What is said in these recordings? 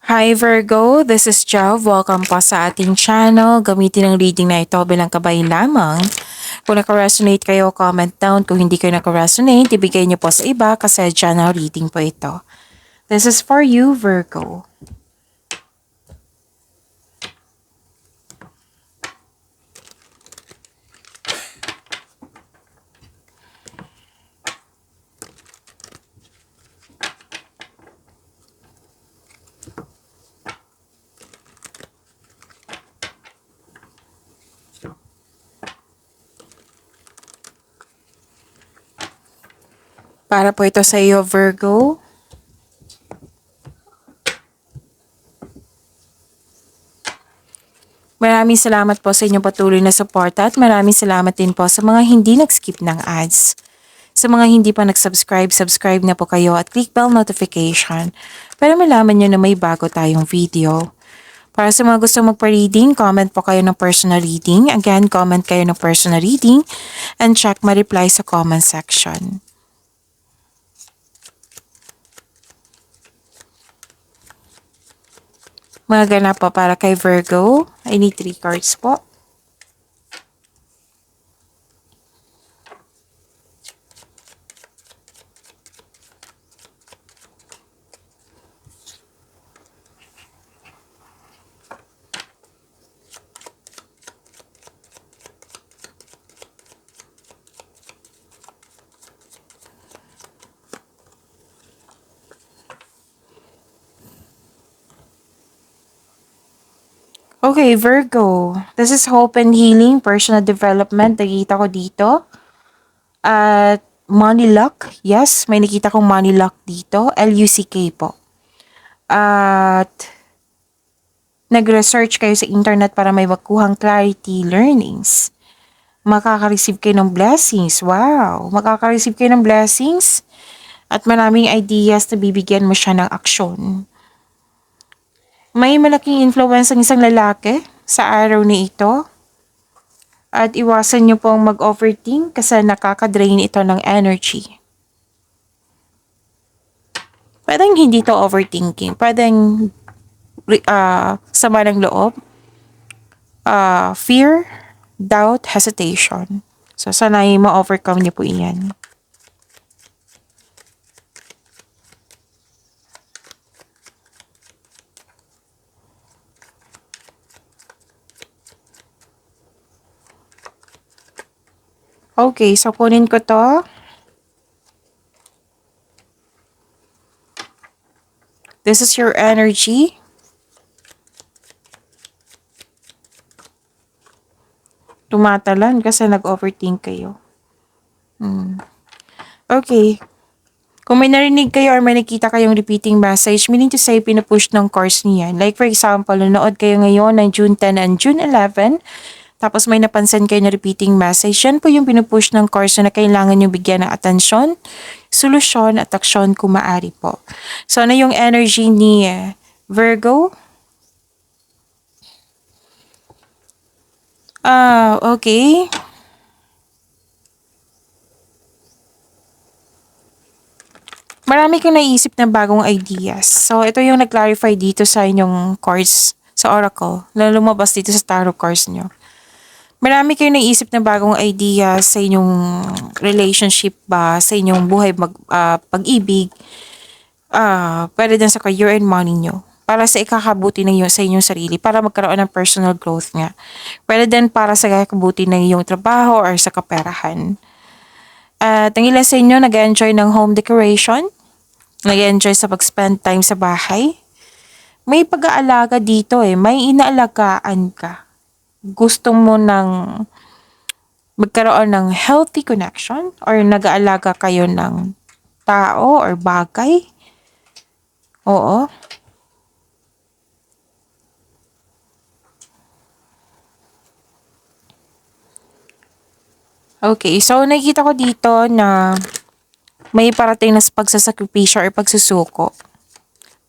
Hi Virgo, this is Jav. Welcome po sa ating channel. Gamitin ang reading na ito bilang gabay lamang. Kung naka-resonate kayo, comment down. Kung hindi kayo naka-resonate, ibigay niyo po sa iba kasi channel reading po ito. This is for you, Virgo. Para po ito sa iyo, Virgo. Maraming salamat po sa inyong patuloy na suporta at maraming salamat din po sa mga hindi nag-skip ng ads. Sa mga hindi pa nag-subscribe, subscribe na po kayo at click bell notification para malaman nyo na may bago tayong video. Para sa mga gusto magpa-reading, comment po kayo ng personal reading. Again, comment kayo ng personal reading and check my reply sa comment section. Mga ganap po para kay Virgo. I need 3 cards po. Okay, Virgo. This is hope and healing, personal development. Nakikita ko dito. At money luck. Yes, may nakita kong money luck dito. L-U-C-K po. At nag-research kayo sa internet para may makuhang clarity, learnings. Makaka-receive kayo ng blessings. Wow! Makaka-receive kayo ng blessings. At maraming ideas na bibigyan mo siya ng aksyon. May malaking influence ang isang lalaki sa araw na ito. At iwasan niyo pong mag-overthink kasi nakaka-drain ito ng energy. Pwedeng hindi to overthinking. Pwedeng sama ng loob. Fear, doubt, hesitation. So, sanay ma-overcome niyo po iyan. Okay, so kunin ko to. This is your energy. Tumatalan kasi nag-overthink kayo. Okay. Kung may narinig kayo or may nakita kayong repeating message, meaning to say, pinupush ng course niyan. Like for example, nanood kayo ngayon ng June 10 and June 11, tapos may napansin kayo na repeating message, yan po yung pinupush ng course na kailangan nyo bigyan ng atensyon, solusyon at aksyon kung maaari po. So, ano yung energy ni Virgo? Okay. Marami kang naisip na bagong ideas. So, ito yung nag-clarify dito sa inyong cards sa Oracle na lumabas dito sa tarot cards nyo. Marami kayong naisip na bagong ideas sa inyong relationship ba, sa inyong buhay pag-ibig, pwede din sa career and money nyo. Para sa ikakabuti ng sa inyong sarili, para magkaroon ng personal growth nga. Pwede din para sa ikakabuti ng iyong trabaho or sa kaperahan. At ang ilan sa inyo nag-enjoy ng home decoration, nag-enjoy sa pag-spend time sa bahay. May pag-aalaga dito may inaalagaan ka. Gusto mo ng magkaroon ng healthy connection or nag-aalaga kayo ng tao or bagay. Oo. Okay, so nakikita ko dito na may parating na pagsasakripisyo or pagsusuko.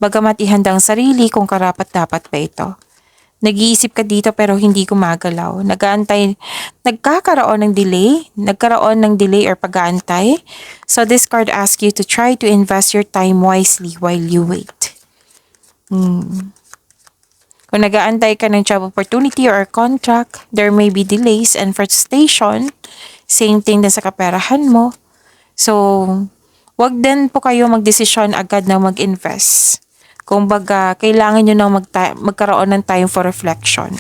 Bagamat ihanda ang sarili kung karapat-dapat pa ito. Nag-iisip ka dito pero hindi gumagalaw. Nagkakaroon ng delay or pag-aantay. So this card asks you to try to invest your time wisely while you wait. Kung nag-aantay ka ng job opportunity or contract, there may be delays and frustration. Same thing din sa kaperahan mo. So, wag din po kayo magdesisyon agad na mag-invest. Kumbaga, kailangan nyo na magkaroon ng time for reflection.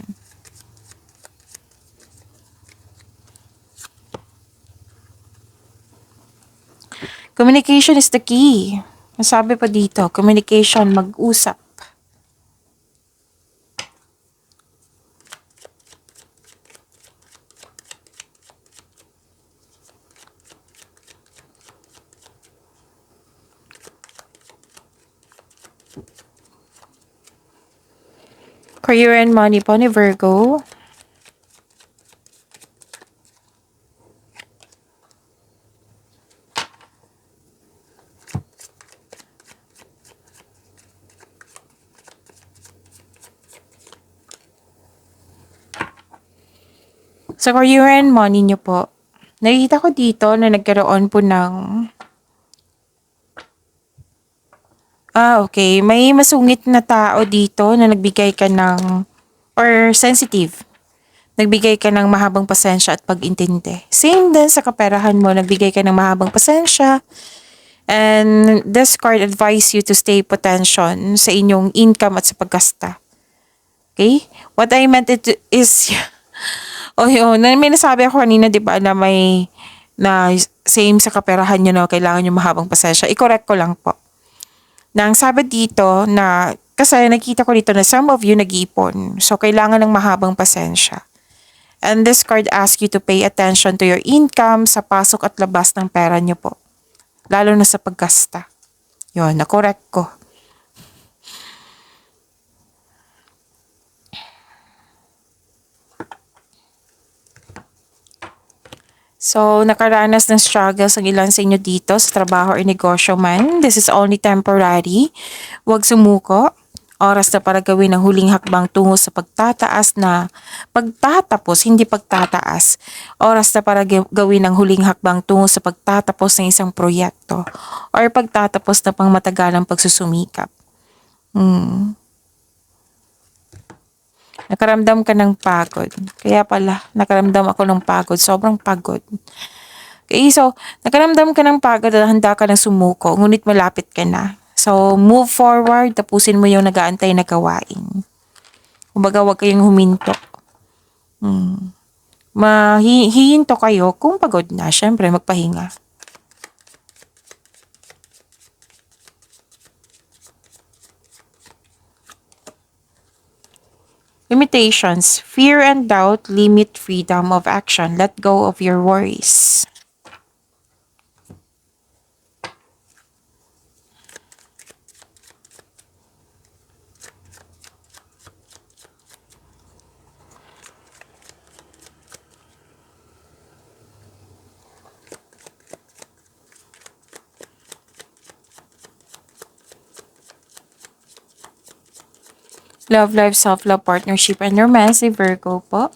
Communication is the key. Nasabi pa dito, communication, mag-usap. Career and money po ni Virgo. Sa career and money nyo po, nakikita ko dito na nagkaroon po ng okay. May masungit na tao dito na nagbigay ka ng or sensitive. Nagbigay ka ng mahabang pasensya at pag-intindi. Same din sa kaperahan mo, nagbigay ka ng mahabang pasensya. And this card advise you to stay attention sa inyong income at sa paggasta. Okay? What I meant is oh, yun. May nasabi ako kanina, di ba, na may na same sa kaperahan nyo na kailangan nyo mahabang pasensya. I-correct ko lang po. Nang sabi dito na, kasi nakita ko dito na some of you nag-iipon. So, kailangan ng mahabang pasensya. And this card asks you to pay attention to your income sa pasok at labas ng pera nyo po. Lalo na sa paggasta. Yun, na-correct ko. So, nakaranas ng struggles ang ilan sa inyo dito sa trabaho o negosyo man. This is only temporary. Huwag sumuko. Oras na para gawin ang huling hakbang tungo sa pagtataas na pagtatapos, hindi pagtataas. Oras na para gawin ang huling hakbang tungo sa pagtatapos ng isang proyekto or pagtatapos na pang matagalang pagsusumikap. Nakaramdam ka ng pagod. Kaya pala, nakaramdam ako ng pagod. Sobrang pagod. Okay, so, nakaramdam ka ng pagod at handa ka ng sumuko, ngunit malapit ka na. So, move forward, tapusin mo yung nag-aantay na gawain. Kumbaga, huwag kayong huminto. Hihinto kayo kung pagod na. Syempre, magpahinga. Limitations. Fear and doubt limit freedom of action. Let go of your worries. Love life, self-love, partnership, and romance, si Virgo po.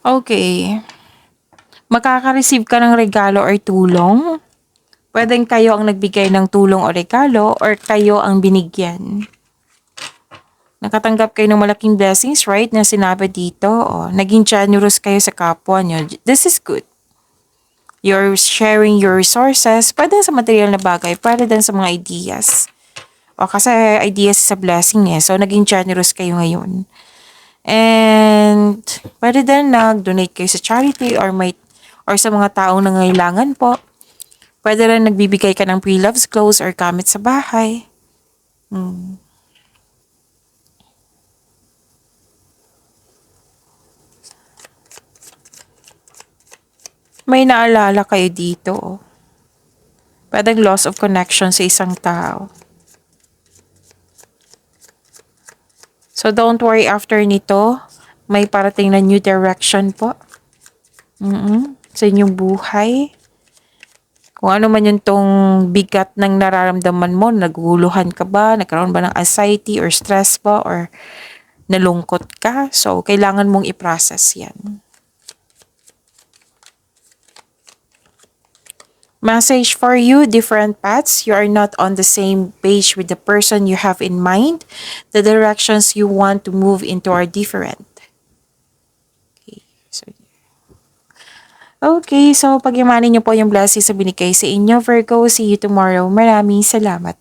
Okay. Makaka-receive ka ng regalo or tulong. Pwedeng kayo ang nagbigay ng tulong o regalo or kayo ang binigyan. Nakatanggap kayo ng malaking blessings, right? Na sinabi dito. Naging generous kayo sa kapwa nyo. This is good. You're sharing your resources. Pwede sa material na bagay. Pwede din sa mga ideas. Kasi ideas is a blessing eh. So, naging generous kayo ngayon. And, pwede din nag-donate kayo sa charity or sa mga taong nangailangan po. Pwede rin nagbibigay ka ng pre-loves clothes or gamit sa bahay. May naalala kayo dito. Pwedeng loss of connection sa isang tao. So, don't worry after nito. May parating na new direction po. Sa inyong buhay. Kung ano man yung tong bigat ng nararamdaman mo, naguguluhan ka ba, nagkaroon ba ng anxiety or stress ba, or nalungkot ka. So, kailangan mong i-process yan. Message for you, different paths. You are not on the same page with the person you have in mind. The directions you want to move into are different. Okay, so pag-imanin niyo po yung blessings sa binigay sa inyo, Virgo. See you tomorrow. Maraming salamat.